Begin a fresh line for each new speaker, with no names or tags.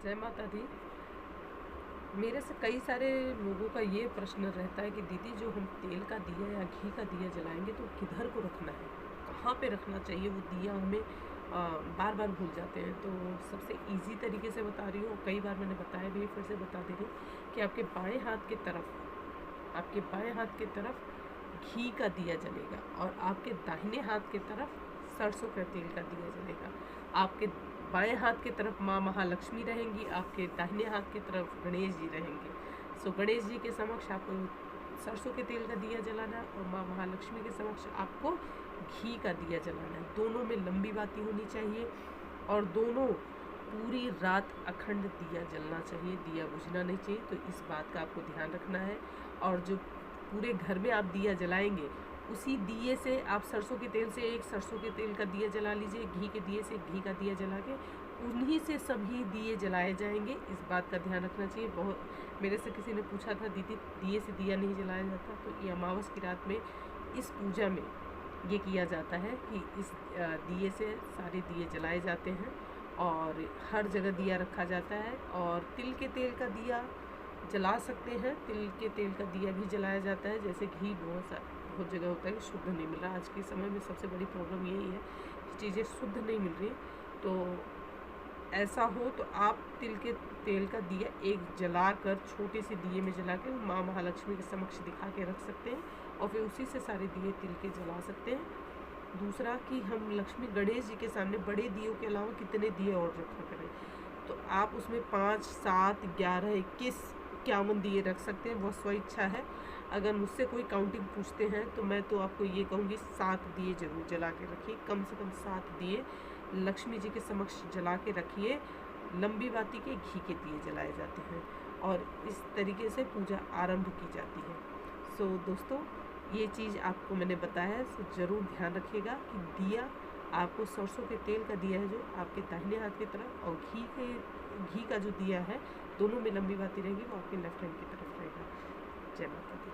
जय माता दी। मेरे से कई सारे लोगों का ये प्रश्न रहता है कि दीदी जो हम तेल का दिया या घी का दिया जलाएंगे तो किधर को रखना है, कहाँ पे रखना चाहिए वो दिया, हमें बार बार भूल जाते हैं। तो सबसे इजी तरीके से बता रही हूँ, कई बार मैंने बताया भी, फिर से बता दे रही हूँ कि आपके बाएं हाथ की तरफ घी का दिया जलेगा और आपके दाहिने हाथ की तरफ सरसों का तेल का दिया जलेगा। आपके बाएं हाथ की तरफ माँ महालक्ष्मी रहेंगी, आपके दाहिने हाथ की तरफ गणेश जी रहेंगे। सो गणेश जी के समक्ष आपको सरसों के तेल का दिया जलाना है और माँ महालक्ष्मी के समक्ष आपको घी का दिया जलाना है। दोनों में लंबी बाती होनी चाहिए और दोनों पूरी रात अखंड दिया जलना चाहिए, दिया बुझना नहीं चाहिए। तो इस बात का आपको ध्यान रखना है। और जो पूरे घर में आप दिया जलाएंगे उसी दिए से आप सरसों के तेल से एक सरसों के तेल का दिया जला लीजिए, घी के दिए से घी का दिया जला के उन्हीं से सभी दिए जलाए जाएंगे। इस बात का ध्यान रखना चाहिए। बहुत मेरे से किसी ने पूछा था दीदी दिए से दिया नहीं जलाया जाता, तो ये अमावस की रात में इस पूजा में ये किया जाता है कि इस दिए से सारे दिए जलाए जाते हैं और हर जगह दिया रखा जाता है। और तिल के तेल का दिया जला सकते हैं, तिल के तेल का दिया भी जलाया जाता है। जैसे घी बहुत जगह होता है कि शुद्ध नहीं मिल रहा, आज के समय में सबसे बड़ी प्रॉब्लम यही है कि चीज़ें शुद्ध नहीं मिल रही। तो ऐसा हो तो आप तिल के तेल का दिया एक जला कर छोटे से दिए में जला के माँ महालक्ष्मी के समक्ष दिखा के रख सकते हैं और फिर उसी से सारे दिए तिल के जला सकते हैं। दूसरा कि हम लक्ष्मी गणेश जी के सामने बड़े दियों के अलावा कितने दिए और रखा करें, तो आप उसमें 5, 7, 11, 21, 51 दिए रख सकते हैं, वो स्व इच्छा है। अगर मुझसे कोई काउंटिंग पूछते हैं तो मैं तो आपको ये कहूँगी 7 दिए जरूर जला के रखिए, कम से कम 7 दिए लक्ष्मी जी के समक्ष जला के रखिए। लंबी बाती के घी के दिए जलाए जाते हैं और इस तरीके से पूजा आरंभ की जाती है। सो दोस्तों, ये चीज़ आपको मैंने बताया है, सो ज़रूर ध्यान रखिएगा कि दिया आपको सरसों के तेल का दिया है जो आपके दाहिने हाथ की तरफ, और घी का जो दिया है दोनों में लंबी बाती रहेगी वो आपके लेफ्ट हैंड की तरफ रहेगा। जय माता दी।